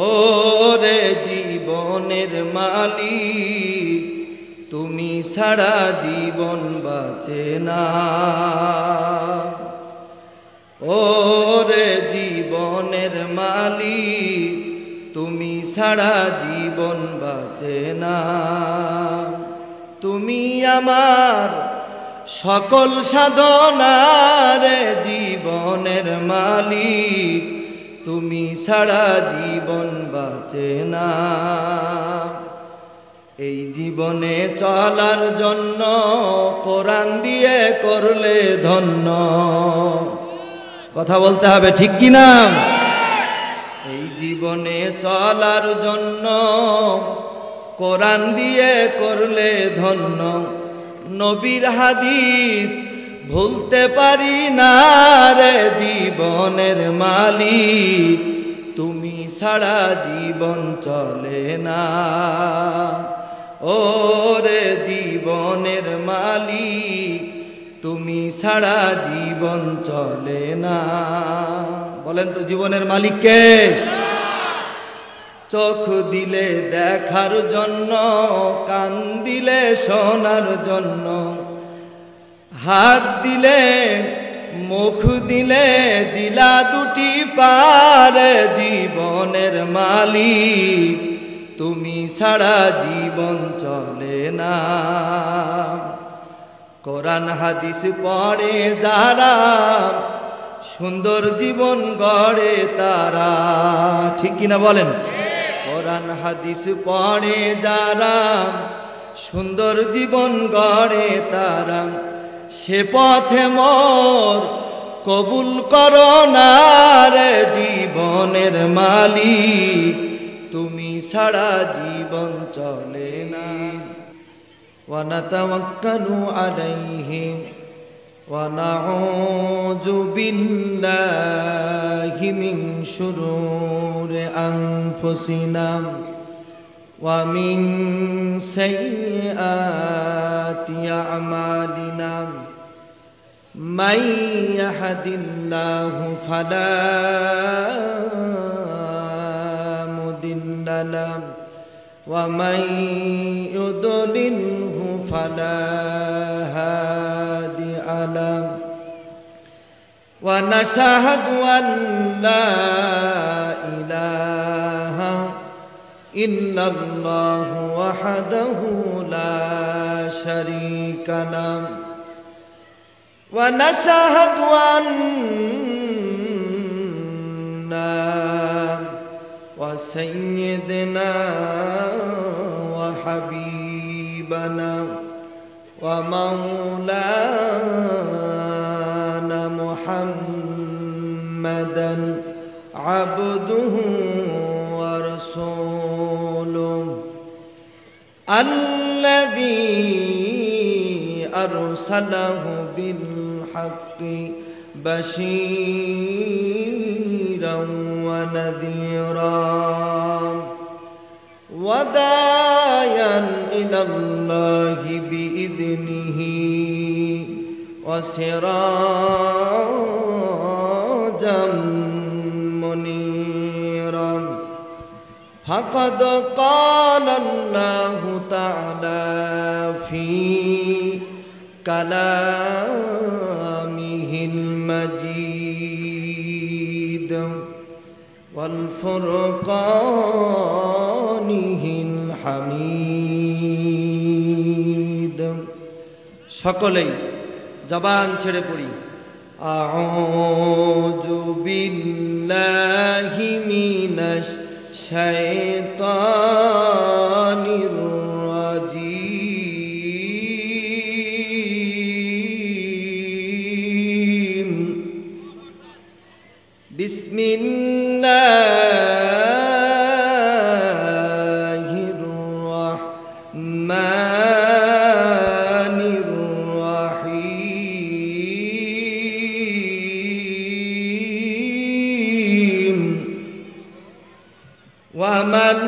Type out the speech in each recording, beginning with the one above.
ওরে জীবনের মালিক তুমি ছাড়া জীবন বাঁচে না। ওরে জীবনের মালিক তুমি ছাড়া জীবন বাঁচে না। তুমি আমার সকল সাধনার জীবনের মালিক তুমি ছাড়া জীবন বাঁচে না। এই জীবনে চলার জন্য কোরআন দিয়ে করলে ধন্য। কথা বলতে হবে ঠিক কি না? এই জীবনে চলার জন্য কোরআন দিয়ে করলে ধন্য। নবীর হাদিস ভুলতে পারি না রে জীবনের মালিক তুমি ছাড়া জীবন চলে না। ওরে জীবনের মালিক তুমি ছাড়া জীবন চলে না। বলেন তো জীবনের মালিক কে? চোখ দিলে দেখার জন্য, কান দিলে শোনার জন্য, হাত দিলে মুখ দিলে দিলা দুটি পার জীবনের মালিক তুমি ছাড়া জীবন চলে না। কোরআন হাদিস পড়ে যারা সুন্দর জীবন গড়ে তারা। ঠিক কিনা বলেন? কোরআন হাদিস পড়ে যারা সুন্দর জীবন গড়ে তারা। সে পথে মোর কবুল করো না রে জীবনের মালিক তুমি ছাড়া জীবন চলে না। ওয়া নাতাওয়াক্কালু আলাইহি ওয়া নাউযু বিল্লাহি মিন শুরুরি আনফুসিনা ওয়া মিন সাইয়্যাতি আ'মালিনা মান ইয়াহদিল্লাহু ফালা মুদিল্লা লাহু ওয়া মান ইউদ্লিলহু ফালা হাদিয়া লাহু। ওয়া নাশহাদু আন লা ইলাহা ইল্লাল্লাহু ওয়াহদাহু লা শারীকা লাহু ওয়া নাশহাদু আন্না ওয়া সাইয়্যিদানা ওয়া হাবিবানা ওয়া মাওলানা মুহাম্মাদান আবদুহু ওয়া রাসূলুহু আল্লাযী আরসালাহু বিল হাক্কি বাশীরান ওয়া নাযীরা ওয়া দা'iয়ান ইলাল্লাহি বিইذনিহি ওয়া সিরাজাম মুনীরা। ফাকাদ ক্বালা আল্লাহু তাআলা ফি কালামিহিল মাজিদ ওয়াল ফুরকানিহিল হামিদ। সকলেই জবান ছেড়ে পড়ি আউযু বিল্লাহি মিনাশ শাইতানির রাজিম। বিসমিল্লাহির রাহমানির রাহিম। ওয়া মান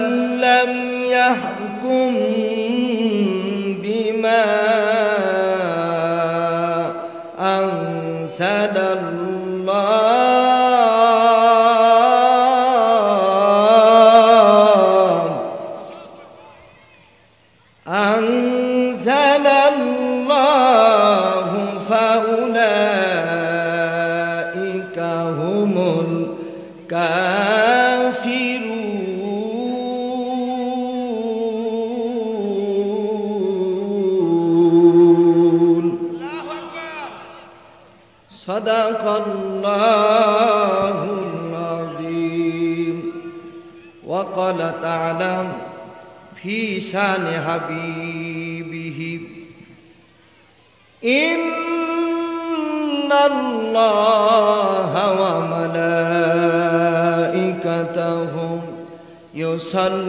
লাম ইয়াহকুম বিমা আনজালাল্লাহ وقال تعالى في شان حبيبه إن الله وملائكته يصلون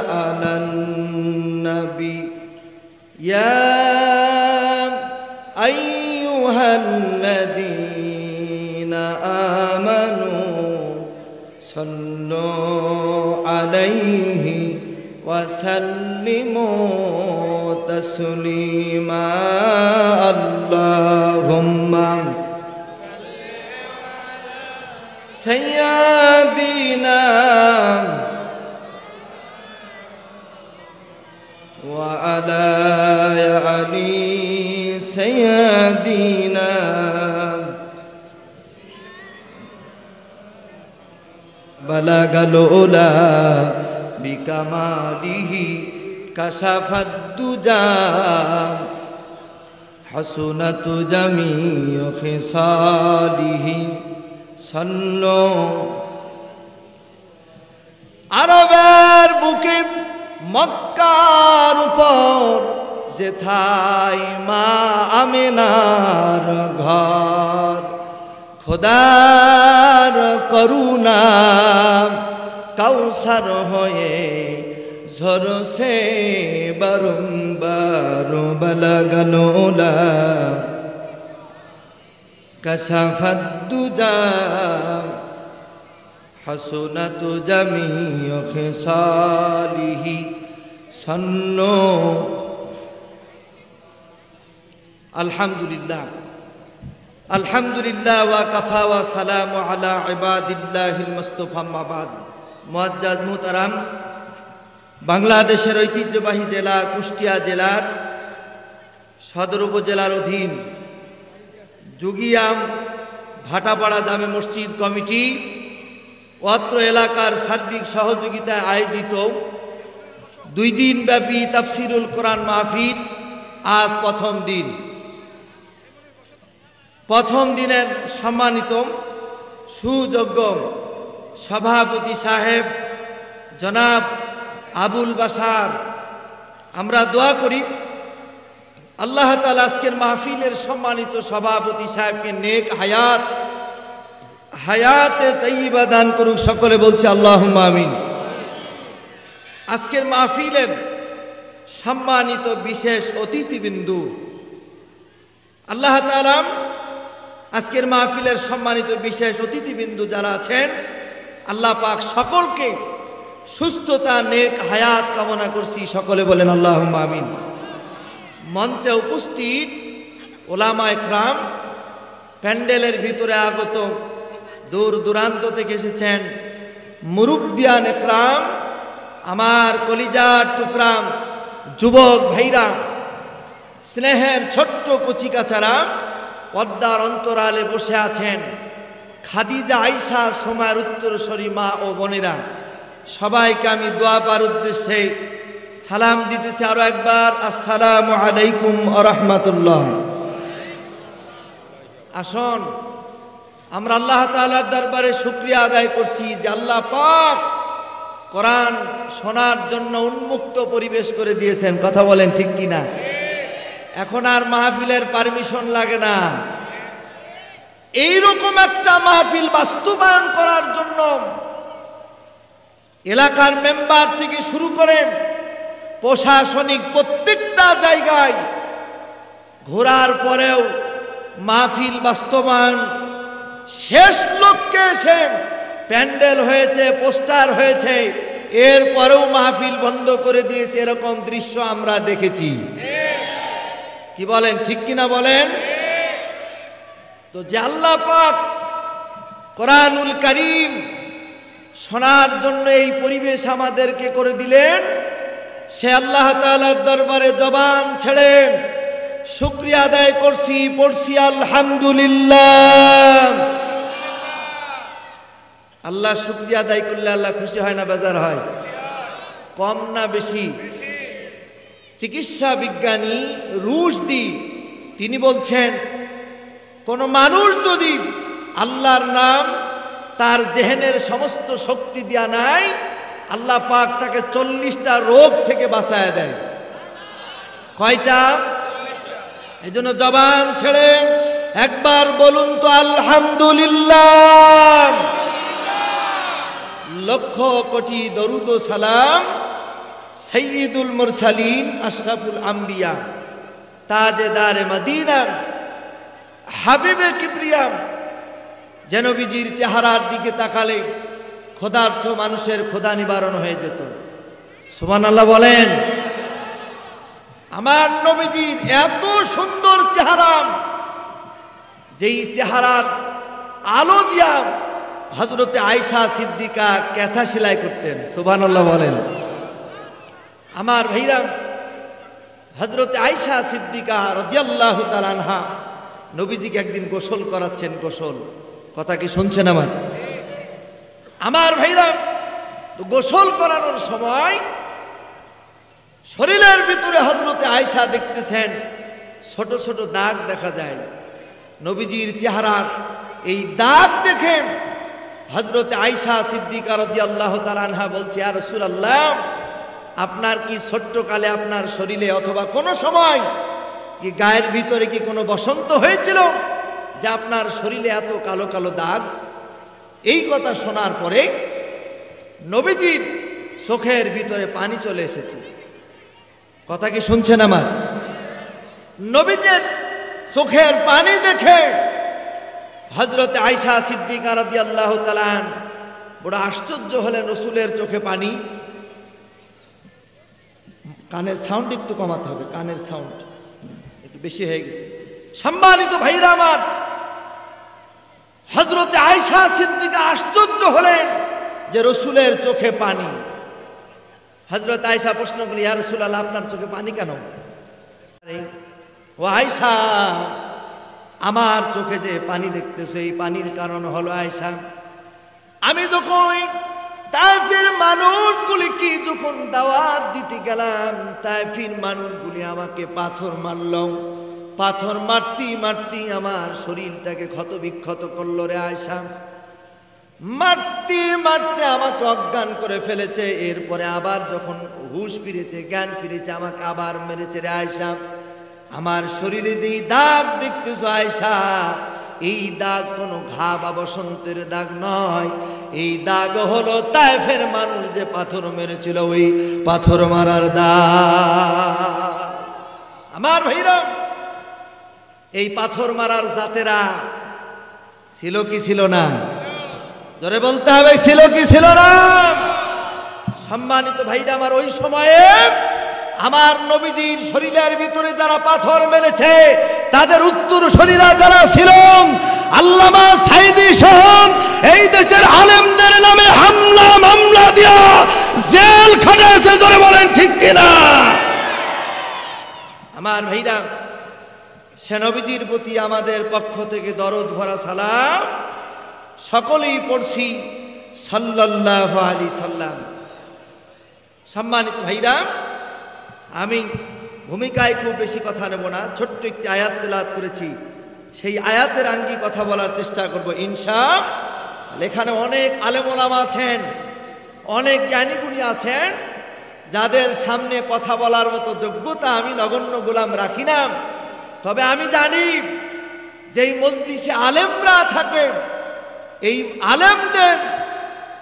على النبي يا أيها الذين آمنوا صلوا عليه وسلموا تسليما اللهم سيدنا وعلى آل سيدنا بلغ العلا بكماله كشف الدجى حسنت جميع خصاله صلوا আরবের বুকে মক্কার উপর যেথায় মা আমিনার ঘর খোদার করুণা কাউসার হয়ে ঝরছে বারংবার বালাগানোলা কাশাফাত দুজা হাসনাত জামিউ খিসালিহি সান্নু আলহামদুলিল্লাহ আলহামদুলিল্লাহ ওয়া কাফা ওয়া সালামু আলা ইবাদিল্লাহিল মুস্তাফা আম্মা বাদ মুআজ্জাজ মুহতারাম বাংলাদেশের ঐতিহ্যবাহী জেলা কুষ্টিয়া জেলার সদর উপজেলার অধীন যুগিয়াম ভাটাপাড়া জামে মসজিদ কমিটি অত্র এলাকার সার্বিক সহযোগিতায় আয়োজিত 2 দিন ব্যাপী তাফসিরুল কোরআন মাহফিল আজ প্রথম দিনের সম্মানিত সুযোগ্য সভাপতি সাহেব জনাব আবুল বাশার আমরা দোয়া করি আল্লাহ তাআলা আজকের মাহফিলের সম্মানিত সভাপতি সাহেবকে নেক হায়াতে তাইয়্যিবা দান করুক সকলে বলছি আল্লাহুম্মা আমিন আজকের মাহফিলের সম্মানিত বিশেষ অতিথিবৃন্দু আল্লাহ তাআলা আজকের মাহফিলের সম্মানিত বিশেষ অতিথিবৃন্দু যারা আছেন আল্লাহ পাক সকলকে সুস্থতা নেক হায়াত কামনা করছি সকলে বলেন আল্লাহুম্মা আমিন মঞ্চে উপস্থিত ওলামা ইকরাম প্যান্ডেলের ভিতরে আগত দূর দূরান্ত থেকে এসেছেন মুরব্বিয়ান ইকরাম আমার কলিজার টুকরা যুবক ভাইরা স্নেহের ছোট্ট কচিকাচারা পর্দার অন্তরালে বসে আছেন খাদিজা আয়েশা সোমার উত্তরসূরি মা ও বোনেরা সবাইকে আমি দোয়া পাওয়ার উদ্দেশ্যে সালাম দিতেছি আরো একবার আসসালামু আলাইকুম ওয়া রাহমাতুল্লাহ আসুন আমরা আল্লাহ তাআলার দরবারে শুকরিয়া আদায় করছি যে আল্লাহ পাক কোরআন শোনার জন্য উন্মুক্ত পরিবেশ করে দিয়েছেন কথা বলেন ঠিক কি না এখন আর মাহফিলের পারমিশন লাগে না এইরকম একটা মাহফিল বাস্তবায়ন করার জন্য এলাকার মেম্বার থেকে শুরু করে প্রশাসনিক প্রত্যেকটা জায়গায় ঘোরার পরেও মাহফিল বাস্তবায়ন শেষ লক্ষ্যে এসে প্যান্ডেল হয়েছে পোস্টার হয়েছে এরপরেও মাহফিল বন্ধ করে দিয়েছে এরকম দৃশ্য আমরা দেখেছি কি বলেন ঠিক কিনা বলেন তো যে আল্লাহ পাক কোরআনুল কারীম শোনার জন্য এই পরিবেশ আমাদেরকে করে দিলেন সে আল্লাহ তাআলার দরবারে জবান ছেড়ে শুকরিয়া আদায় করছি পড়ছি আলহামদুলিল্লাহ আল্লাহ শুকরিয়া আদায় করলে আল্লাহ খুশি হয় না বেজার হয় কম না বেশি চিকিৎসা বিজ্ঞানী রুশদি তিনি বলছেন কোন মানুষ যদি আল্লাহর নাম তার জেহেনের সমস্ত শক্তি দেয়া নাই, আল্লাহ পাক তাকে 40টা রোগ থেকে বাঁচায় দেয়। কয়টা? এই জন্য জবান ছেড়ে একবার বলুন তো আলহামদুলিল্লাহ। লক্ষ কোটি দরুদ ও সালাম সাইয়্যিদুল মুরসালিন আশরাফুল আম্বিয়া তাজেদারে মদিনা হাবিবে কিবরিয়া যে নবীজির চেহারার দিকে তাকালে ক্ষুধার্ত মানুষের ক্ষুধা নিবারণ হয়ে যেত। সুবহানাল্লাহ বলেন। আমার নবীজির এত সুন্দর চেহারা, যেই চেহারার আলো দিয়া হযরতে আয়েশা সিদ্দিকা কাঁথা সেলাই করতেন। সুবহানাল্লাহ বলেন। আমার ভাইরা, হযরতে আয়েশা সিদ্দিকা রাদিয়াল্লাহু তাআলা আনহা নবীজিকে একদিন গোসল করাচ্ছেন। গোসল, কথা কি শুনছেন আমার ভাইরা? তো গোসল করানোর সময় শরীরের ভিতরে হযরতে আয়েশা দেখতেছেন ছোট ছোট দাগ দেখা যায়। নবীজির চেহারার এই দাগ দেখে হযরতে আয়েশা সিদ্দিকা রাদিয়াল্লাহু তাআলা আনহা বলছে, ইয়া রাসূলুল্লাহ, আপনার কি ছোট্টকালে আপনার শরীরে অথবা কোনো সময় কি গায়ের ভিতরে কি কোনো বসন্ত হয়েছিল যে আপনার শরীরে এত কালো কালো দাগ? এই কথা শোনার পরে নবীজির চোখের ভিতরে পানি চলে এসেছে। কথা কি শুনছেন আমার? নবীজির চোখের পানি দেখে হযরতে আয়েশা সিদ্দিকা রাদিয়াল্লাহু তাআলা বড় আশ্চর্য হলেন। রাসূলের চোখে পানি। কানের সাউন্ড একটু কমাতে হবে, কানের সাউন্ড একটু বেশি হয়ে গেছে। সম্মানিত ভাইরা আমার, হযরতে আয়েশা সিদ্দিকা আশ্চর্য হলেন যে রাসূলের চোখে পানি। হযরত আয়েশা প্রশ্ন করলেন, ইয়া রাসূলুল্লাহ, আপনার চোখে পানি কেন? ও আয়েশা, আমার চোখে যে পানি দেখতেছো এই পানির কারণ হলো আয়েশা, আমি যখন তায়েফের মানুষগুলিকে যখন দাওয়াত দিতে গেলাম, তায়েফের মানুষগুলি আমাকে পাথর মারল। পাথর মারতে মারতে আমার শরীরটাকে ক্ষত বিক্ষত করলো রে আয়েশা। মারতে মারতে আমাকে অজ্ঞান করে ফেলেছে। এরপরে আবার যখন হুঁশ ফিরেছে, জ্ঞান ফিরেছে, আমাকে আবার মেরেছে রে আয়েশা। আমার শরীরে যেই দাগ দেখতেছো আয়েশা, এই দাগ কোনো ঘা বা বসন্তের দাগ নয়। এই দাগ হলো তায়েফের মানুষ যে পাথর মেরেছিল, ওই পাথর মারার দাগ। আমার ভাইরা, এই পাথর মারার জাতেরা ছিল কি ছিল না? জোরে বলতে হবে, ছিল কি ছিল না? সম্মানিত ভাইরা আমার, ওই সময়ে আমার নবীজির শরীরের ভিতরে যারা পাথর মেরেছে তাদের উত্তর শরীরা যারা ছিল, আল্লামা সাইদি সহ এই দেশের আলেমদের নামে হামলা মামলা দিয়া জেল খাটাইছে। জোরে বলেন ঠিক কিনা? আমার ভাইরা, সে নবীজির প্রতি আমাদের পক্ষ থেকে দরদ ভরা সালাম সকলেই পড়ছি সাল্লাল্লাহু আলাইহি সাল্লাম। সম্মানিত ভাইরা, আমি ভূমিকায় খুব বেশি কথা নেব না, ছোট্ট একটি আয়াত তেলাওয়াত করেছি, সেই আয়াতের আঙ্গি কথা বলার চেষ্টা করব ইনশাআল্লাহ। এখানে অনেক আলেম ওলামা আছেন, অনেক জ্ঞানীগুণী আছেন, যাদের সামনে কথা বলার মতো যোগ্যতা আমি নগণ্য গোলাম রাখি না। তবে আমি জানি যে এই মজলিসে আলেমরা থাকে, এই আলেমদের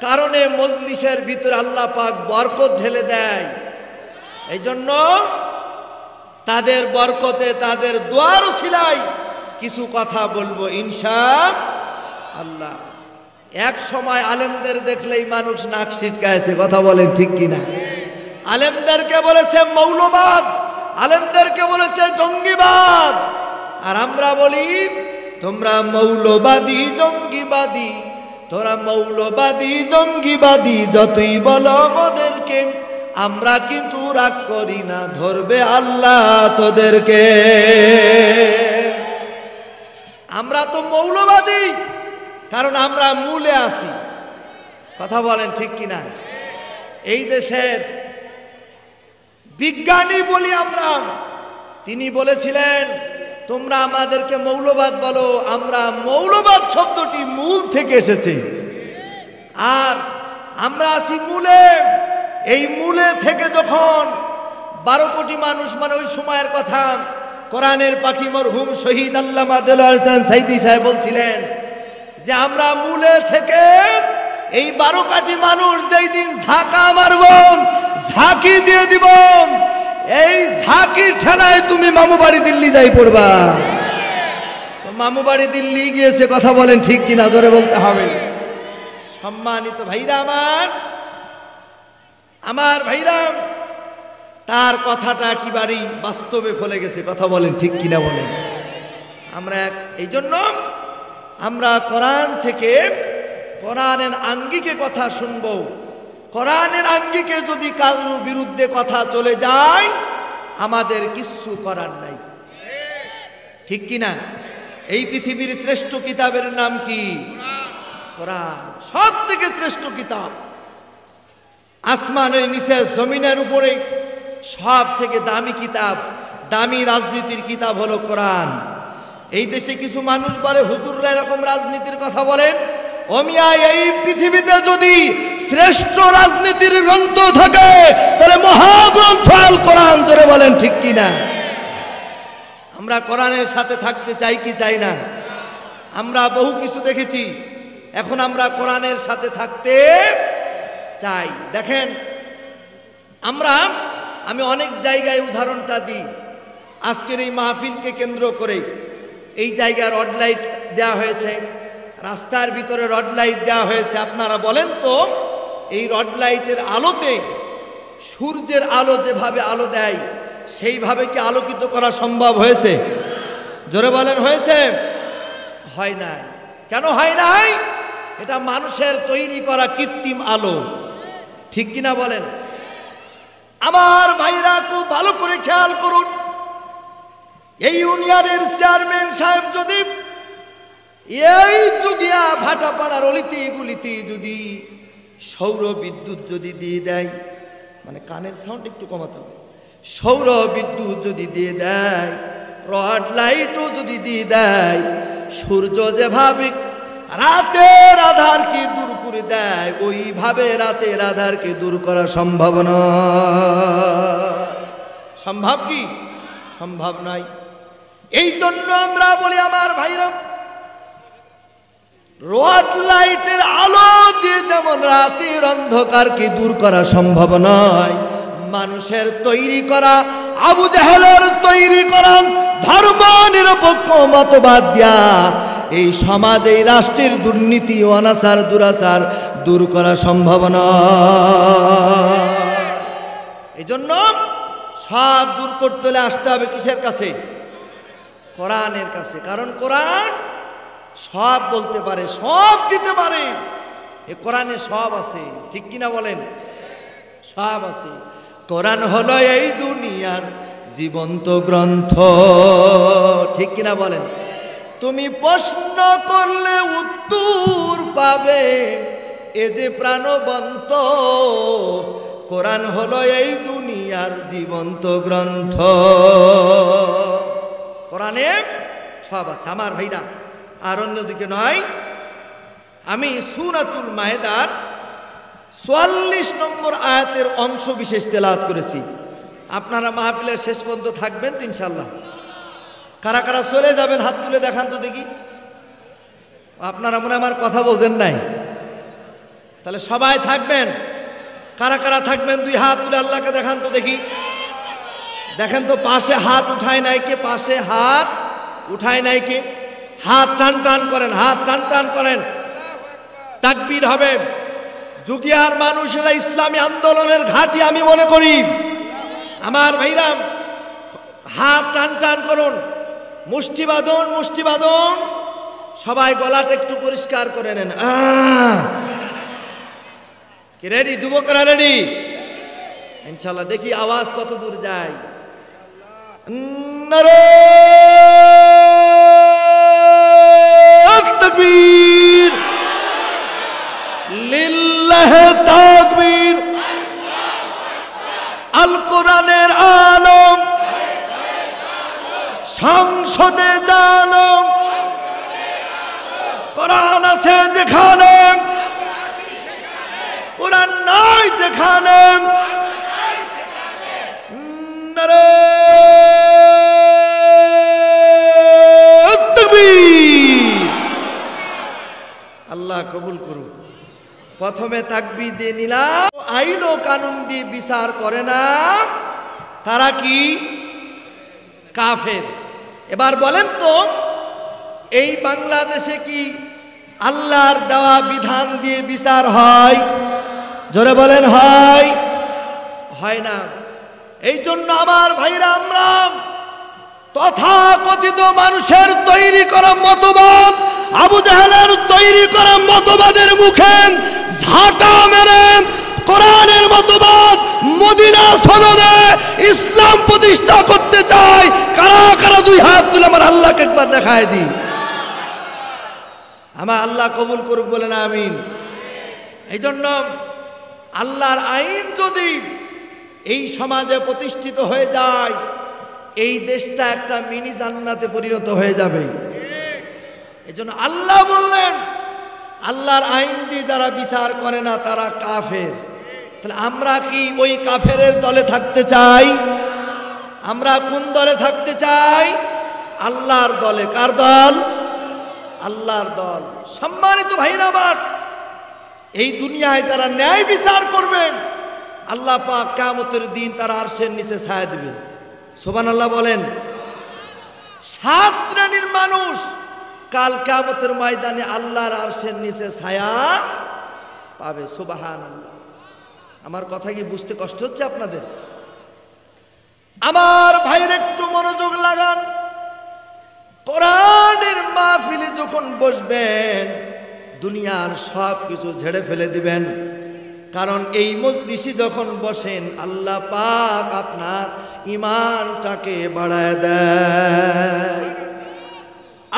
কারণে মজলিসের ভিতরে আল্লাহ পাক বরকত ঢেলে দেয়। এই জন্য তাদের বরকতে, তাদের দোয়ার উসিলায় কিছু কথা বলবো ইনশাআল্লাহ। এক সময় আলেমদের দেখলেই মানুষ নাক ছিটকায়েছে, কথা বলেন ঠিক কিনা? আলেমদেরকে বলেছে মৌলবাদ, আলেমদেরকে বলেছে জঙ্গিবাদ। আর আমরা বলি তোমরা মৌলবাদী জঙ্গিবাদী, তোরা মৌলবাদী জঙ্গিবাদী যতই বলো আমাদেরকে, আমরা কিন্তু রাগ করি না, ধরবে আল্লাহ তোদেরকে। আমরা তো মৌলবাদী কারণ আমরা মূলে আছি, কথা বলেন ঠিক কিনা? এই দেশের বিজ্ঞানী বলি আমরা, তিনি বলেছিলেন তোমরা আমাদেরকে মৌলবাদ বলো, আমরা মৌলবাদ শব্দটি মূল থেকে এসেছে। আর আমরা আছি মূলে। এই মূলে থেকে যখন 12 কোটি মানুষ, মানে ওই সময়ের কথা, কোরআনের পাখি মরহুম শহীদ আল্লামা দেলোয়ার হোসেন সাইদি সাহেব বলছিলেন যে আমরা মূলে থেকে এই 12 কোটি মানুষ যেই দিন ঝাঁকা মারব, ঝাঁকি দিয়ে দিব, এই ঝাঁকির ঠেলায় তুমি মামু বাড়ি দিল্লি যাই পড়বা। তো মামু বাড়ি দিল্লি গিয়েছে, কথা বলেন ঠিক কিনা, জোরে বলতে হবে। সম্মানিত ভাইরা আমার ভাইরা, তার কথাটা একেবারেই বাস্তবে ফলে গেছে, কথা বলেন ঠিক কিনা বলেন। আমরা এই জন্য আমরা কোরআন থেকে কোরআনের আঙ্গিকে কথা শুনব। কোরআনের আঙ্গিকে যদি কারোর বিরুদ্ধে কথা চলে যায়, আমাদের কিচ্ছু করার নাই, ঠিক কিনা? এই পৃথিবীর শ্রেষ্ঠ কিতাবের নাম কি? কোরআন। সব থেকে শ্রেষ্ঠ কিতাব। আসমানের নিচে জমিনের উপরে সব থেকে দামি কিতাব, দামি রাজনীতির কিতাব হলো কোরআন। এই দেশে কিছু মানুষ বলে হুজুররা এরকম রাজনীতির কথা বলেন। ওমিয়া, এই পৃথিবীতে যদি শ্রেষ্ঠ রাজনীতির গ্রন্থ থাকে তাহলে মহাগ্রন্থ আল কোরআন, ধরে বলেন ঠিক কিনা? আমরা কোরআনের সাথে থাকতে চাই কি চাই না? আমরা বহু কিছু দেখেছি, এখন আমরা কোরআনের সাথে থাকতে চাই। দেখেন, আমি অনেক জায়গায় উদাহরণটা দিই। আজকের এই মাহফিলকে কেন্দ্র করে এই জায়গায় রড লাইট দেওয়া হয়েছে, রাস্তার ভিতরে রড লাইট দেওয়া হয়েছে। আপনারা বলেন তো, এই রড লাইটের আলোতে সূর্যের আলো যেভাবে আলো দেয়, সেইভাবে কি আলোকিত করা সম্ভব হয়েছে? জোরে বলেন, হয়েছে? হয় নাই। কেন হয় নাই? এটা মানুষের তৈরি করা কৃত্রিম আলো, ঠিক কিনা বলেন? আমার ভাইরা খুব ভালো করে খেয়াল করুন, এই ইউনিয়নের চেয়ারম্যান সাহেব যদি এই যুগিয়া ভাটাপাড়ার অলিতে গুলিতে যদি সৌর বিদ্যুৎ যদি দিয়ে দেয়, মানে কানের সাউন্ড একটু কমাতে হবে, সৌর বিদ্যুৎ যদি দিয়ে দেয়, রড লাইটও যদি দিয়ে দেয়, সূর্য যেভাবে রাতের আধারকে দূর করে দেয়, ওইভাবে রাতের আধারকে দূর করা সম্ভব নয়। সম্ভব কি? সম্ভব নয়। এই জন্য আমরা বলি আমার ভাইরা, রড লাইটের আলো দিয়ে যেমন রাতের অন্ধকারকে দূর করা সম্ভব নয়, মানুষের তৈরি করা, আবু জাহেলের তৈরি করা ধর্ম নিরপেক্ষ মতবাদ দিয়া এই সমাজ, এই রাষ্ট্রের দুর্নীতি, অনাচার, দুরাচার দূর করা সম্ভব নয়। এই জন্য সব দূর করতে হলে আসতে হবে কিসের কাছে? কোরআনের কাছে। কারণ কোরআন সব বলতে পারে, সব দিতে পারে। এ কোরআনে সব আছে, ঠিক কিনা বলেন? সব আছে। কোরআন হলো এই দুনিয়ার জীবন্ত গ্রন্থ, ঠিক কিনা বলেন? তুমি প্রশ্ন করলে উত্তর পাবে, এ যে প্রাণবন্ত কোরআন হলো এই দুনিয়ার জীবন্ত গ্রন্থ। কোরআনে সব আছে আমার ভাইরা, আর অন্যদিকে নয়। আমি সূরাতুল মায়েদার ৪৪ নম্বর আয়াতের অংশ বিশেষ তেলাওয়াত করেছি। আপনারা মাহফিলের শেষ পর্যন্ত থাকবেন তো ইনশাল্লাহ। কারা কারা চলে যাবেন হাত তুলে দেখান তো দেখি। আপনারা মনে আমার কথা বোঝেন নাই, তাহলে সবাই থাকবেন। কারা কারা থাকবেন দুই হাত তুলে আল্লাহকে দেখান তো দেখি। দেখেন তো, পাশে হাত উঠায় নাই কে? পাশে হাত উঠায় নাই কে? হাত টান টান করেন, হাত টান টান করেন, তাকবীর হবে। যুগিয়ার মানুষেরা ইসলামী আন্দোলনের ঘাঁটি আমি মনে করি। আমার ভাইরা, হাত টান টান করুন, মুষ্টি বাঁধুন, মুষ্টি বাঁধুন। সবাই গলাটা একটু পরিষ্কার করে নেন। কি রেডি? যুবকরা রেডি? ইনশাল্লাহ দেখি আওয়াজ কত দূর যায়। নারে তাকবীর, লিল্লাহি তাকবীর। আল কোরআনের আলম সংসদে জানো, কোরআন আছে যেখানে প্রথমে তাকবীর দিয়ে নিলাম, আইন ও কানুন দিয়ে বিচার করে না, তারা কি কাফের। এবার বলেন তো, এই বাংলাদেশে কি আল্লাহর দেওয়া বিধান দিয়ে বিচার হয়? জোরে বলেন, হয়? হয় না। এই জন্য আমার ভাইরা, আমরা তথাকথিত মানুষের তৈরি করা মতবাদ, আবু জাহেলের তৈরি করা মতবাদের মুখে ঝাঁটা মেরে কোরআনের মতবাদ মদিনা সনদে ইসলাম প্রতিষ্ঠা করতে চাই। কারা কারা দুই হাত তুলে আমার আল্লাহকে একবার দেখায় দিই। আমার আল্লাহ কবুল করুক, বলেন আমিন। এই জন্য আল্লাহর আইন যদি এই সমাজে প্রতিষ্ঠিত হয়ে যায়, এই দেশটা একটা মিনি জান্নাতে পরিণত হয়ে যাবে। এই জন্য আল্লাহ বললেন, আল্লাহর আইন দিয়ে যারা বিচার করে না তারা কাফের। তাহলে আমরা কি ওই কাফেরের দলে থাকতে চাই? আমরা কোন দলে থাকতে চাই? আল্লাহর দলে। কার দল? আল্লাহর দল। সম্মানিত ভাইরা আমার, এই দুনিয়ায় যারা ন্যায় বিচার করবেন, আল্লাহ পাক কিয়ামতের দিন তারা আরশের নিচে ছায়া দিবে। সুবহানাল্লাহ বলেন। 7 শ্রেণীর মানুষ কাল কিয়ামতের ময়দানে আল্লাহর আরশের নিচে ছায়া পাবে। সুবহানাল্লাহ। আমার কথা কি বুঝতে কষ্ট হচ্ছে আপনাদের? আমার ভাইয়ের একটু মনোযোগ লাগান। কোরআনের মাহফিলে যখন বসবেন, দুনিয়ার সব কিছু ঝেড়ে ফেলে দিবেন। কারণ এই মজলিসে যখন বসেন, আল্লাহ পাক আপনার ঈমানটাকে বাড়ায় দেয়।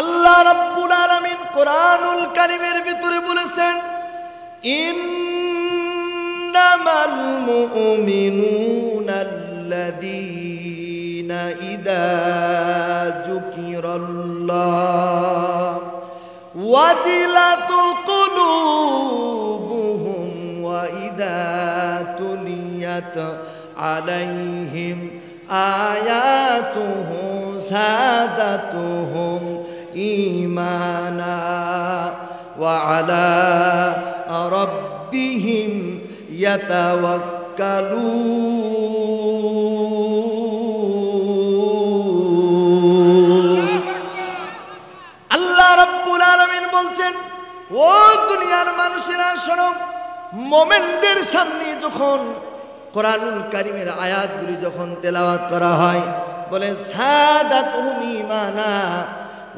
আল্লাহ রাব্বুল আলামিন কোরআনুল কারীমের ভিতরে বলেছেন, ইন্নামাল মুমিনুনা আল্লাযীনা ইযা যুকিরাল্লাহ ওয়াজিলাত কুলুবুহুম ওয়া ইযা তুলিয়াত আলাইহিম আয়াতুহু যাদাতুহুম ঈমানা ওয়া আলা রাব্বিহিম ইয়াতাওয়াক্কালুন। আল্লাহ রাব্বুল আলামিন বলছেন, ও দুনিয়ার মানুষেরা শোনো, মুমিনদের সামনে যখন কোরআনুল কারীমের আয়াতগুলি যখন তেলাওয়াত করা হয়, বলে সাদাতুহুম ঈমানা,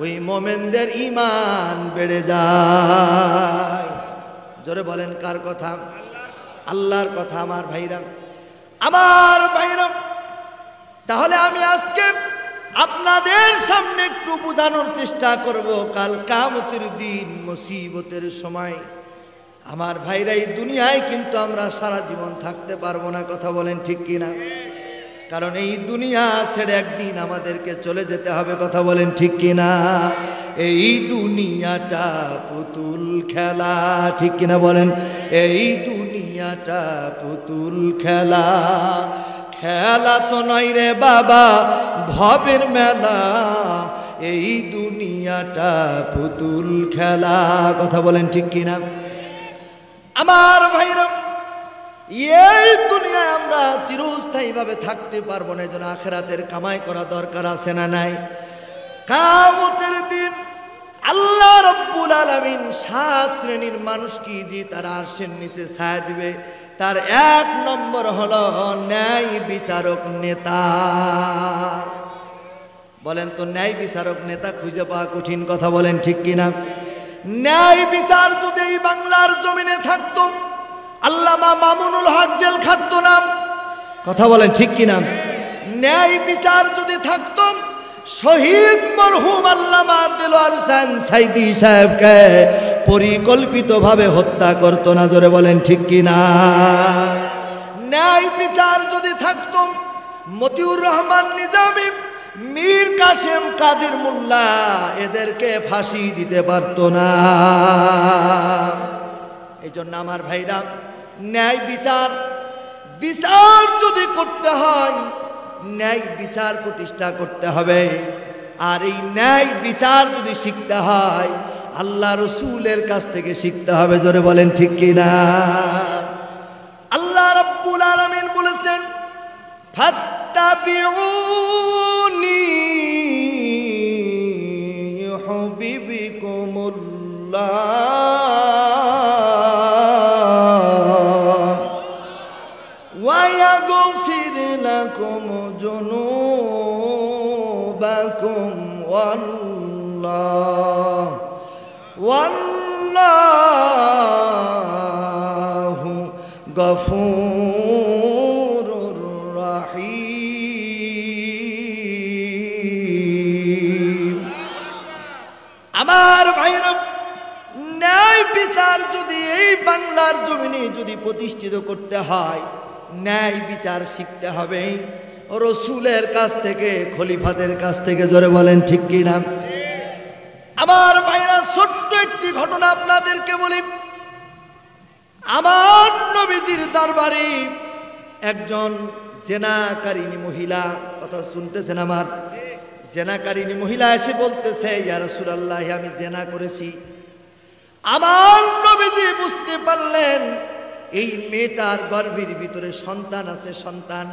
ওই মুমিনদের ঈমান বেড়ে যায়। জোরে বলেন, কার কথা? আল্লাহর কথা। আমার ভাইরা, আমার ভাইরা, তাহলে আমি আজকে আপনাদের সামনে একটু বোঝানোর চেষ্টা করব, কাল কিয়ামতের দিন মুসিবতের সময় আমার ভাইরা, এই দুনিয়ায় কিন্তু আমরা সারা জীবন থাকতে পারবো না। কথা বলেন ঠিক কিনা? কারণ এই দুনিয়া ছেড়ে একদিন আমাদেরকে চলে যেতে হবে। কথা বলেন ঠিক কিনা? এই দুনিয়াটা পুতুল খেলা, ঠিক কিনা বলেন? এই দুনিয়াটা পুতুল খেলা, খেলা তো নয় রে বাবা, ভবের মেলা। এই দুনিয়াটা পুতুল খেলা। কথা বলেন ঠিক কিনা? আমার ভাইরা, এই দুনিয়ায় আমরা চিরস্থায়ীভাবে থাকতে পারবো না। এই জন্য আখিরাতের কামাই করা দরকার আছে না নাই? কিয়ামতের দিন আল্লাহ রাব্বুল আলামিন 7 শ্রেণীর মানুষকে যে তারা আরশের নিচে ছায়া দিবে, তার 1 নম্বর হলো ন্যায় বিচারক নেতা। বলেন তো, ন্যায় বিচারক নেতা খুঁজে পাওয়া কঠিন। কথা বলেন ঠিক কিনা? ন্যায় বিচার যদি এই বাংলার জমিনে থাকতো, আল্লামা মামুনুল হক জেল খাটতো না। কথা বলেন ঠিক কিনা? ন্যায় বিচার যদি থাকতো, শহীদ মরহুম আল্লামা দেলোয়ার হোসেন সাইদি সাহেবকে পরিকল্পিতভাবে হত্যা করতো না। জোরে বলেন ঠিক কিনা? ন্যায় বিচার যদি থাকতো, মতিউর রহমান নিজামী, মীর কাসেম কাদের মোল্লা এদেরকে ফাঁসি দিতে পারতো না। এই জন্য আমার ভাইরা, ন্যায় বিচার যদি করতে হয়, ন্যায় বিচার প্রতিষ্ঠা করতে হবে। আর এই ন্যায় বিচার যদি শিখতে হয়, আল্লাহ রসুলের কাছ থেকে শিখতে হবে। জোরে বলেন ঠিক কিনা? আল্লাহ রাব্বুল আলামিন বলেছেন ফাত্তাবিউনি ইউহিব্বুকুমুল্লাহ ওয়া ইয়াগফির লাকুম যুনুবাকুম ওয়াল্লাহু গফুরুর রাহিম। আমার ভাইরা, ন্যায় বিচার যদি এই বাংলার জমিনে যদি প্রতিষ্ঠিত করতে হয়, ন্যায় বিচার শিখতে হবে রসুলের কাছ থেকে, খলিফাদের কাছ থেকে। জোরে বলেন ঠিক কিনা? আমার ভাইরা, ছোট্ট একটি ঘটনা আপনাদেরকে বলি। আমার নবীজির দরবারে একজন জেনাকারিনী মহিলা, কথা শুনতেছেন আমার, জেনাকারিনী মহিলা এসে বলতেছে, ইয়া রাসূলুল্লাহ, আমি জেনা করেছি। আমার নবীজি বুঝতে পারলেন এই মেয়েটার গর্ভের ভিতরে সন্তান আছে, সন্তান।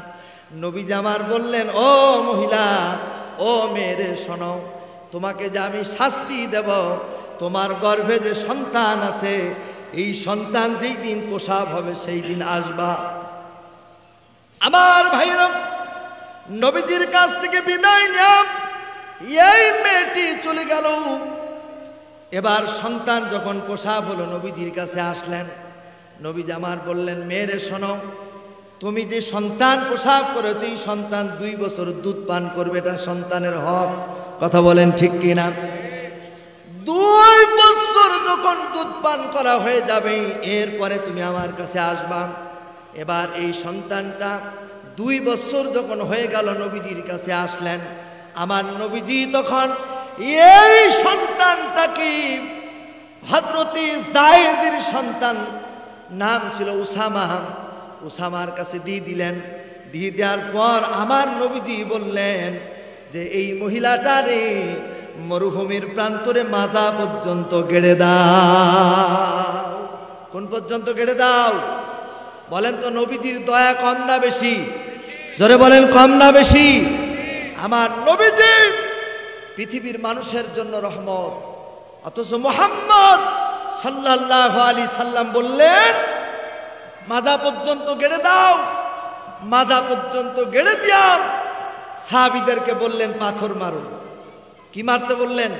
নবীজি আমার বললেন, ও মহিলা, ও মেয়েরে শোনো, তোমাকে যে আমি শাস্তি দেব, তোমার গর্ভে যে সন্তান আছে, এই সন্তান যেই দিন প্রসব হবে সেই দিন আসবা। আমার ভাইরা, নবীজির কাছ থেকে বিদায় নিয়ে এই মেয়েটি চলে গেল। এবার সন্তান যখন প্রসব হলো, নবীজির কাছে আসলেন। নবীজি আমার বললেন, মেয়েরে শোনো, তুমি যে সন্তান প্রসব করেছো, এই সন্তান 2 বছর দুধ পান করবে, এটা সন্তানের হক। কথা বলেন ঠিক কিনা? 2 বছর যখন দুধ পান করা হয়ে যাবে, এরপরে তুমি আমার কাছে আসবা। এবার এই সন্তানটা 2 বছর যখন হয়ে গেল, নবীজির কাছে আসলেন। আমার নবীজি তখন এই সন্তানটাকে, হযরতে যায়েদের সন্তান, নাম ছিল উসামা, উসামার কাছে দিয়ে দিলেন। দিয়ে দেওয়ার পর আমার নবীজি বললেন যে এই মহিলাটারে মরুভূমির প্রান্তরে মাজা পর্যন্ত গেড়ে দাও। কোন পর্যন্ত গেড়ে দাও? বলেন তো, নবীজির দয়া কম না বেশি? জোরে বলেন, কম না বেশি? আমার নবীজি পৃথিবীর মানুষের জন্য রহমত, অথচ মুহাম্মদ সাল্লাল্লাহু আলাইহি সাল্লাম বললেন মাজা পর্যন্ত গেড়ে দাও। মাজা পর্যন্ত গেড়ে দিয়া সাহাবীদেরকে বললেন পাথর মারো। কি মারতে বললেন?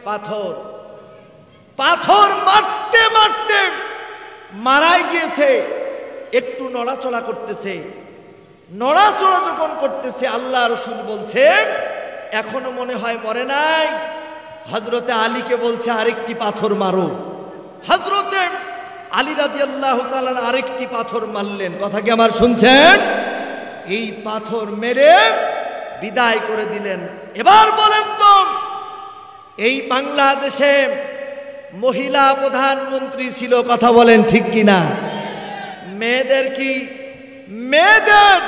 পাথর। পাথর মারতে মারতে মারাই গিয়েছে, একটু নড়াচড়া করতেছে। নড়াচড়া যখন করতেছে, আল্লাহ রাসূল বলছে এখনো মনে হয় মরে নাই। হযরতে আলীকে বলছে আরেকটি পাথর মারো। হযরতে আলী রাদিয়াল্লাহু তাআলা আরেকটি পাথর মারলেন। কথা কি আমার শুনছেন? এই পাথর মেরে বিদায় করে দিলেন। এবার বলেন তো, এই বাংলাদেশে মহিলা প্রধানমন্ত্রী ছিল, কথা বলেন ঠিক কিনা? মেয়েদের কি, মেয়েদের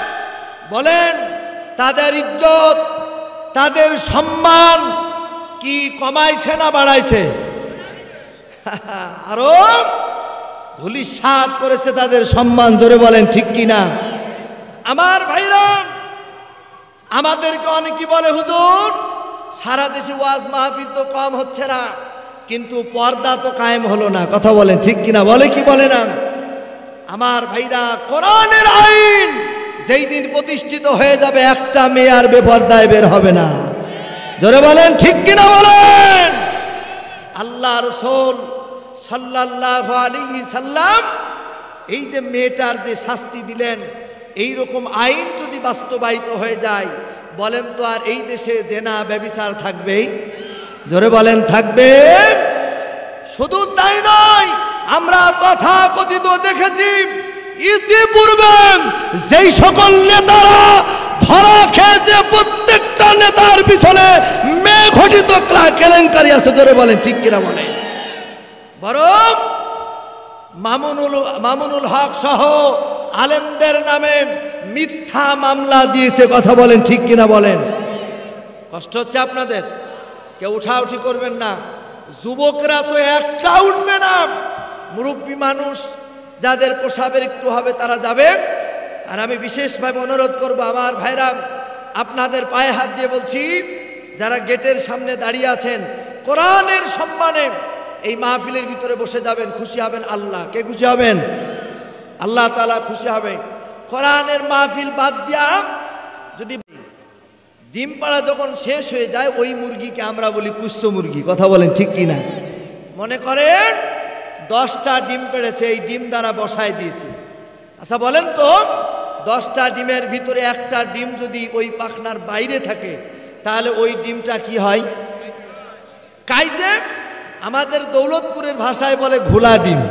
বলেন তাদের ইজ্জত, তাদের সম্মান কি কমাইছে না বাড়াইছে? আরো ধূলিসাৎ করেছে তাদের সম্মান। জোরে বলেন ঠিক কিনা? আমার ভাইরা, আমাদেরকে অনেকে বলে হুজুর সারা দেশে ওয়াজ মাহফিল তো কম হচ্ছে না, কিন্তু পর্দা তো কায়েম হলো না। কথা বলেন ঠিক কিনা? বলে কি বলে না? আমার ভাইরা, কোরআনের আইন যেই দিন প্রতিষ্ঠিত হয়ে যাবে, একটা মেয়ে আর বেপর্দায় বের হবে না। জোরে বলেন ঠিক কিনা? বলেন। আল্লাহ রাসূল সাল্লাল্লাহু আলাইহি সাল্লাম এই যে মেয়েটার যে শাস্তি দিলেন, এই রকম আইন যদি বাস্তবায়িত হয়ে যায়, বলেন তো আর এই দেশে জেনা ব্যভিচার থাকবে? জোরে বলেন, থাকবে? শুধু তাই নয়, আমরা তথাকথিত দেখেছি ইতিপূর্বে যেই সকল নেতারা ধরা খেয়েছে, প্রত্যেকটা নেতার পিছনে মেয়ে ঘটিত কেলেঙ্কারি আছে। জোরে বলেন ঠিক কিনা? বলেন। বরং মামুনুল হক সহ আলেমদের নামে মিথ্যা মামলা দিয়েছে। কথা বলেন ঠিক কিনা? বলেন। কষ্ট হচ্ছে আপনাদের? কেউ উঠাউঠি করবেন না, যুবকরা তো একটা উঠবে না, মুরব্বী মানুষ যাদের প্রসাবের একটু হবে তারা যাবে। আর আমি বিশেষভাবে অনুরোধ করব আমার ভাইরা, আপনাদের পায়ে হাত দিয়ে বলছি, যারা গেটের সামনে দাঁড়িয়ে আছেন, কোরআনের সম্মানে এই মাহফিলের ভিতরে বসে যাবেন, খুশি হবেন আল্লাহ। কে খুশি হবেন? আল্লাহ তাআলা খুশি হবে। কোরআনের মাহফিল বাদ দিয়া যদি ডিম পাড়া যখন শেষ হয়ে যায়, ওই মুরগিকে আমরা বলি পুষ্য মুরগি। কথা বলেন ঠিক কিনা? মনে করেন 10টা ডিম পেড়েছে, এই ডিম দ্বারা বসায় দিয়েছে। আচ্ছা বলেন তো, 10টা ডিমের ভিতরে একটা ডিম যদি ওই পাখনার বাইরে থাকে, তাহলে ওই ডিমটা কি হয়? কাইজে। আমাদের দৌলতপুরের ভাষায় বলে ঘোলা ডিম,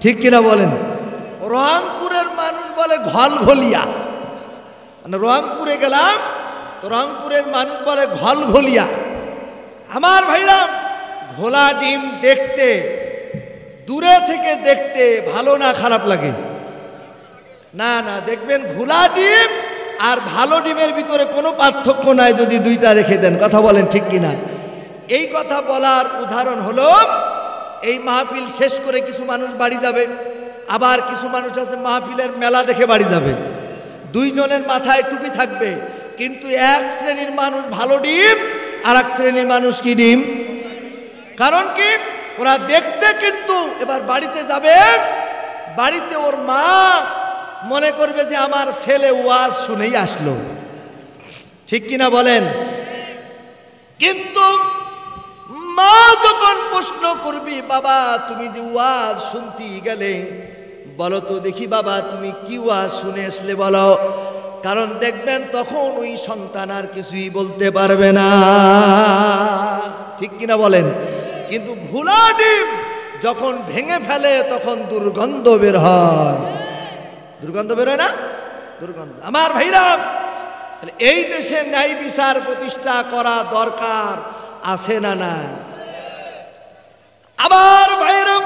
ঠিক কিনা বলেন? রংপুরের মানুষ বলে ঘলঘলিয়া। মানে রংপুরে গেলাম তো রংপুরের মানুষ বলে ঘলঘলিয়া। আমার ভাইরা, ঘোলা ডিম দেখতে, দূরে থেকে দেখতে ভালো না খারাপ লাগে? না না, দেখবেন ঘোলা ডিম আর ভালো ডিমের ভিতরে কোনো পার্থক্য নাই যদি দুইটা রেখে দেন। কথা বলেন ঠিক কিনা? এই কথা বলার উদাহরণ হলো, এই মাহফিল শেষ করে কিছু মানুষ বাড়ি যাবে, আবার কিছু মানুষ আছে মাহফিলের মেলা দেখে বাড়ি যাবে। দুইজনের মাথায় টুপি থাকবে, কিন্তু এক শ্রেণীর মানুষ ভালো ডিম, আর এক শ্রেণীর মানুষ কি ডিম। কারণ কি? ওরা দেখতে, কিন্তু এবার বাড়িতে যাবে, বাড়িতে ওর মা মনে করবে যে আমার ছেলে ওয়াজ শুনেই আসলো। ঠিক কিনা বলেন? কিন্তু মা যখন প্রশ্ন করবি, বাবা তুমি যে ওয়াজ শুনতে গেলে, বলো তো দেখি বাবা তুমি কি ওয়াজ শুনে আসলে বলো। কারণ দেখবেন তখন ওই সন্তান আর কিছুই বলতে পারবে না। ঠিক কিনা বলেন? কিন্তু ঘোলা ডিম যখন ভেঙে ফেলে তখন দুর্গন্ধ বের হয়। দুর্গন্ধ বের হয় না? দুর্গন্ধ। আমার ভাইরা, এই দেশে ন্যায় বিচার প্রতিষ্ঠা করা দরকার আছে না না? আমার ভাইরা,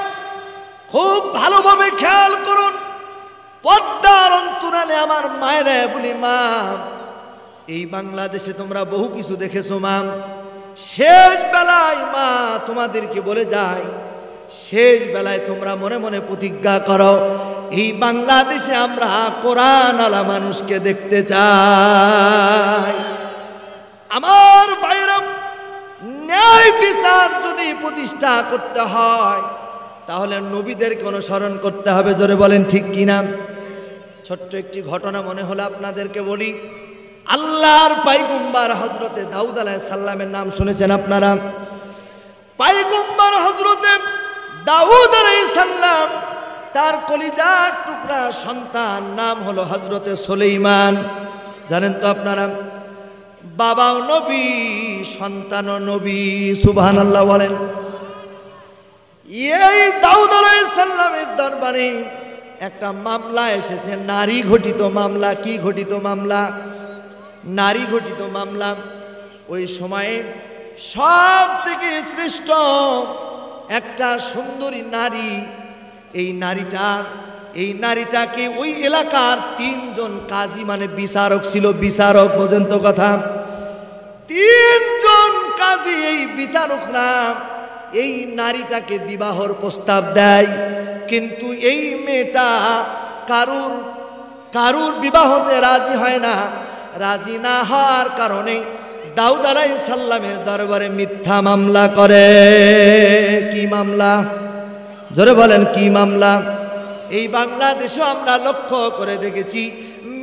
খুব ভালোভাবে খেয়াল করুন। পর্দার অন্তরালে আমার মায়েরা বলি, মা এই বাংলাদেশে তোমরা বহু কিছু দেখেছো মা, শেষ বেলায় মা তোমাদেরকে বলে যায়, শেষ বেলায় তোমরা মনে মনে প্রতিজ্ঞা করো, এই বাংলাদেশে আমরা কোরআন আলা মানুষকে দেখতে চাই। আমার ভাইরা, ন্যায় বিচার যদি প্রতিষ্ঠা করতে হয়, তাহলে নবীদেরকে অনুসরণ করতে হবে। জোরে বলেন ঠিক কিনা? ছোট্ট একটি ঘটনা মনে হলো আপনাদেরকে বলি। আল্লাহর পয়গম্বর হযরতে দাউদ আলাইহিস সালামের নাম শুনেছেন আপনারা? পয়গম্বর হযরতে দাউদ আলাইহিস সালাম, তার কলিজার টুকরা সন্তান নাম হলো হযরতে সুলাইমান। জানেন তো আপনারা? বাবাও নবী, সন্তানও নবী। সুবহানাল্লাহ বলেন। এই দাউদ আলাইহিস সালামের দরবারে একটা মামলা এসেছে, নারী ঘটিত মামলা। কি ঘটিত মামলা? নারী ঘটিত মামলা। ওই সময়ে সব থেকে শ্রেষ্ঠ একটা সুন্দরী নারী, এই নারীটাকে ওই এলাকার 3 জন কাজী, মানে বিচারক ছিল। বিচারক বোঝেন তো কথা? 3 জন কাজী, এই বিচারকরা এই নারীটাকে বিবাহর প্রস্তাব দেয়। কিন্তু এই মেয়েটা কারুর বিবাহতে রাজি হয় না। রাজি না হওয়ার কারণে দাউদ আলাইহিস সালামের দরবারে মিথ্যা মামলা করে। কি মামলা? জোরে বলেন কি মামলা? এই বাংলাদেশে আমরা লক্ষ্য করে দেখেছি,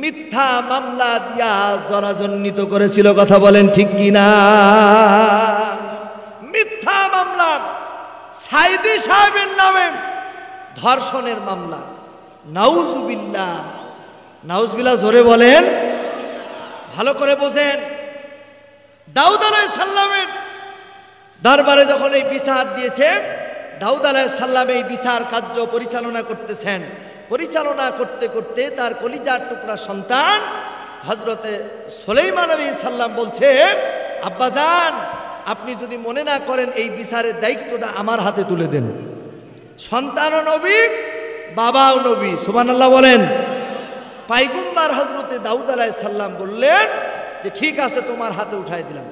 মিথ্যা মামলা দিয়া জরাজন্নিত করেছিল। কথা বলেন ঠিক কিনা? মিথ্যা মামলা। সাইদি সাহেবের নামে ধর্ষণের মামলা। নাউজুবিল্লাহ, নাউজুবিল্লাহ। জোরে বলেন, ভালো করে বোঝেন। দাউদ আলাইহিস সালামের দরবারে যখন এই বিচার দিয়েছে, দাউদ আলাইহিস সালাম এই বিচার কার্য পরিচালনা করতেছেন। পরিচালনা করতে করতে তার কলিজার টুকরা সন্তান হযরতে সুলাইমান আলাইহিস সালাম বলছে, আব্বাজান আপনি যদি মনে না করেন, এই বিচারের দায়িত্বটা আমার হাতে তুলে দেন। সন্তানও নবী, বাবাও নবী। সুবহানাল্লাহ বলেন। পয়গম্বর হযরতে দাউদ আলাইহিস সালাম বললেন যে ঠিক আছে, তোমার হাতে উঠাই দিলাম।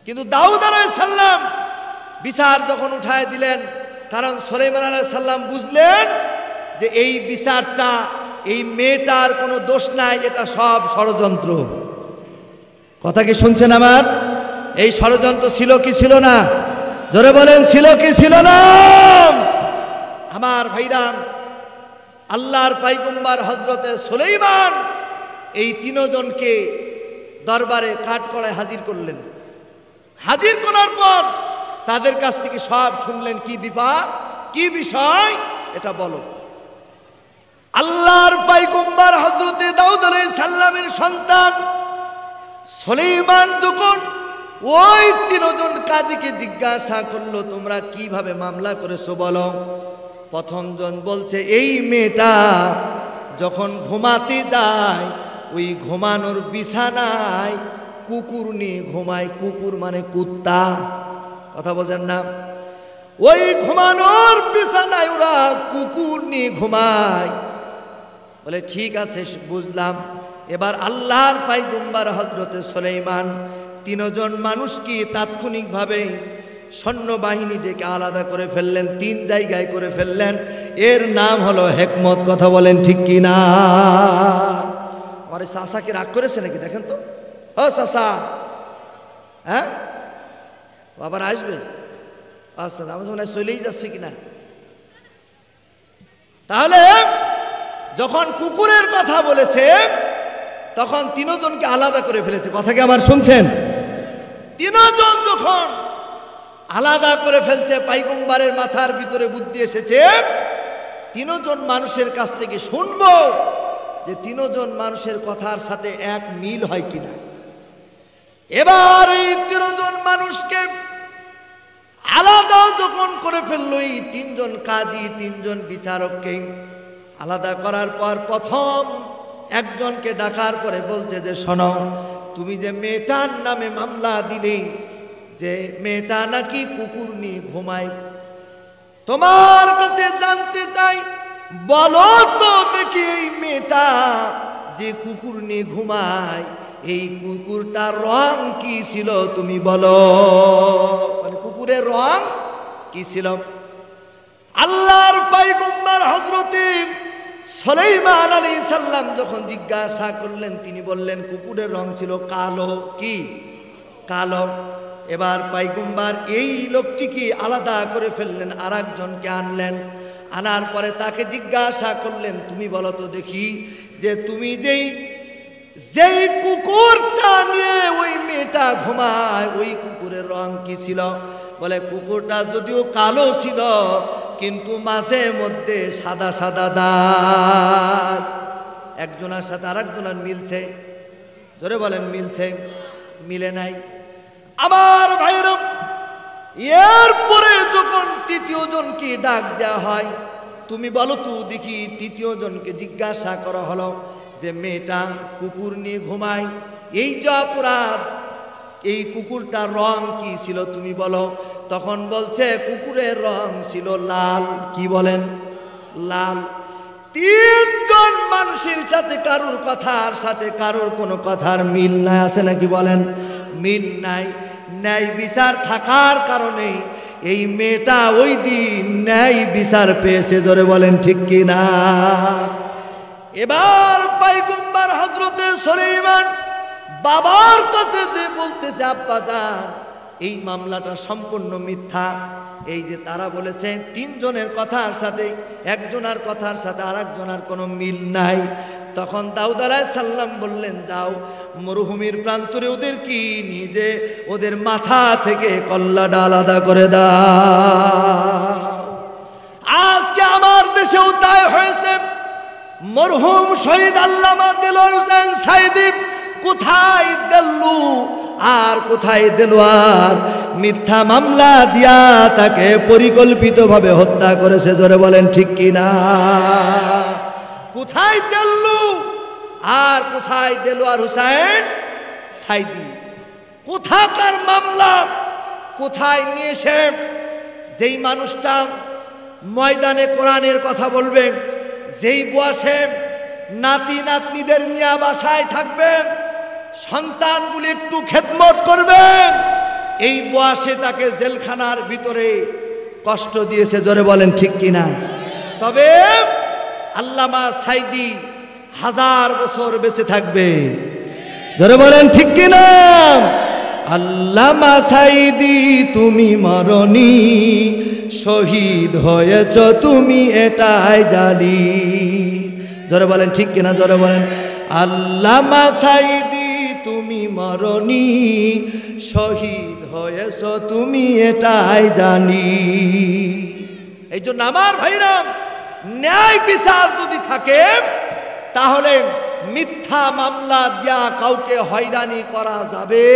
কিন্তু দাউদ আলাইহিস সালাম বিচার যখন উঠায় দিলেন, কারণ সুলাইমান আলাইহিস সালাম বুঝলেন যে এই বিচারটা এই মেয়েটার কোনো দোষ নাই, এটা সব ষড়যন্ত্র। কথা কি শুনছেন আমার? এই ষড়যন্ত্র ছিল কি ছিল না? জোরে বলেন, ছিল কি ছিল না? আমার ভাইরা, আল্লাহর পয়গম্বর হযরতে সুলাইমান এই তিনজনকে দরবারে কাঠগড়ায় হাজির করলেন। হাজির করার পর তাদের কাছ থেকে সব শুনলেন, কি বিবাদ, কি বিষয়, এটা বলো। আল্লাহর পয়গম্বর হযরতে দাউদ আলাইহিস সালামের সন্তান সুলাইমান যখন ওই তিনজন কাজীকে জিজ্ঞাসা করলো, তোমরা কিভাবে মামলা করেছো বলো। প্রথম জন বলছে, এই মেয়েটা যখন ঘুমাতে যায় ওই ঘুমানোর বিছানায় কুকুর নিয়ে ঘুমায়। কুকুর মানে কুত্তা, কথা বোঝেন না? ওই ঘুমানোর বিছানায় ওরা কুকুর নিয়ে ঘুমায়। বলে ঠিক আছে, বুঝলাম। এবার আল্লাহর পয়গম্বর হযরতে সুলাইমান তিনজন মানুষকে তাৎক্ষণিকভাবে সৈন্যবাহিনী ডেকে আলাদা করে ফেললেন, 3 জায়গায় করে ফেললেন। এর নাম হলো হিকমত। কথা বলেন ঠিক কি না? আমার চাচাকে রাগ করেছে নাকি দেখেন তো। ও চাচা, হ্যাঁ আবার আসবে? আচ্ছা, আমার মনে হয় চলেই যাচ্ছে কিনা। তাহলে যখন কুকুরের কথা বলেছে তখন তিনজনকে আলাদা করে ফেলেছে। কথা কি আমার শুনছেন? তিনজন যখন আলাদা করে ফেলছে, পয়গম্বরের মাথার ভিতরে বুদ্ধি এসেছে, তিনজন মানুষের কাছ থেকে শুনবো যে তিনজন মানুষের কথার সাথে এক মিল হয় কিনা। এবার এই তিনজন মানুষকে আলাদা যখন করে ফেললো, এই 3 জন কাজী 3 জন বিচারককে আলাদা করার পর প্রথম একজনকে ডাকার পরে বলছে যে শোনো, তুমি যে মেয়েটার নামে মামলা দিলে, যে মেয়েটা নাকি কুকুর নিয়ে ঘুমায়, তোমার কাছে জানতে চাই, বলো তো দেখি এই মেয়েটা যে কুকুর নিয়ে ঘুমায়, এই কুকুরটার রং কি ছিল তুমি বলো। মানে কুকুরের রং কি ছিল? আল্লাহর পয়গম্বর হযরতে সুলাইমান আলাইহিস সালাম যখন জিজ্ঞাসা করলেন, তিনি বললেন কুকুরের রং ছিল কালো। কি? কালো। এবার পয়গম্বর এই লোকটিকে আলাদা করে ফেললেন, আর একজনকে আনলেন। আনার পরে তাকে জিজ্ঞাসা করলেন, তুমি বলো তো দেখি, যে তুমি যেই কুকুরটা নিয়ে ওই মেয়েটা ঘুমায়, ওই কুকুরের রং কি ছিল? বলে কুকুরটা যদিও কালো ছিল কিন্তু মাঝে মধ্যে সাদা সাদা দাগ। একজনের সাথে আরেকজনের মিলছে? জোরে বলেন, মিলছে? মিলে নাই। আমার ভাইরা, এরপরে যখন তৃতীয় জনকে ডাক দেওয়া হয়, তুমি বলো তো দেখি, তৃতীয় জনকে জিজ্ঞাসা করা হলো যে মেয়েটা কুকুর নিয়ে ঘুমায়, এই যে অপরাধ, এই কুকুরটার রং কি ছিল তুমি বলো। তখন বলছে কুকুরের রং ছিল লাল। কি বলেন? লাল। 3 জন মানুষের সাথে কারোর কথার সাথে কারোর কোনো কথার মিল নাই, আছে নাকি বলেন? মিল নাই। ন্যায় বিচার থাকার কারণে এই মেয়েটা ওই দিন ন্যায় বিচার পেয়েছে। জোরে বলেন ঠিক কি না? এবার পয়গম্বর হযরতে সুলাইমান বাবার কাছে যে বলতেছে, আব্বা জান এই মামলাটা সম্পূর্ণ মিথ্যা। এই যে তারা বলেছে 3 জনের কথার সাথে একজনের কথার সাথে আরেকজনের কোনো মিল নাই। তখন দাউদ আলাইহিস সালাম বললেন, যাও মরুভূমির প্রান্তরে ওদের কি নিজে ওদের মাথা থেকে কল্লাটা আলাদা করে দাও। আজকে আমার দেশেও তাই হয়েছে। মরহুম শহীদ আল্লামা দেলোয়ার হোসেন সাইদি কোথায় দেল্লু আর কোথায় দেলোয়ার, মিথ্যা মামলা দিয়া তাকে পরিকল্পিতভাবে হত্যা করেছে। জোরে বলেন ঠিক কি না? কোথায় দেল্লু আর কোথায় দেলোয়ার হোসেন সাইদি? কোথাকার মামলা কোথায় নিয়েছে? যেই মানুষটা ময়দানে কোরআনের কথা বলবে, যেই বয়সে নাতি নাতনিদের নিয়ে বাসায় থাকবে, সন্তানগুলি একটু খেদমত করবে, এই বয়সে তাকে জেলখানার ভিতরে কষ্ট দিয়েছে, জোরে বলেন ঠিক কিনা। তবে আল্লামা সাইদি 1000 বছর বেঁচে থাকবে, জোরে বলেন ঠিক কিনা। আল্লামা সাইদি তুমি মরনি, শহীদ হয়েছ তুমি এটাই জানি, জোরে বলেন ঠিক কিনা, জোরে বলেন। আল্লামা সাইদি তুমি মরনি, শহীদ হয়েছ তুমি এটাই জানি। এই জন্য আমার ভাইরাম, ন্যায় বিচার যদি থাকে তাহলে মিথ্যা মামলা দিয়া কাউকে হয়রানি করা যাবে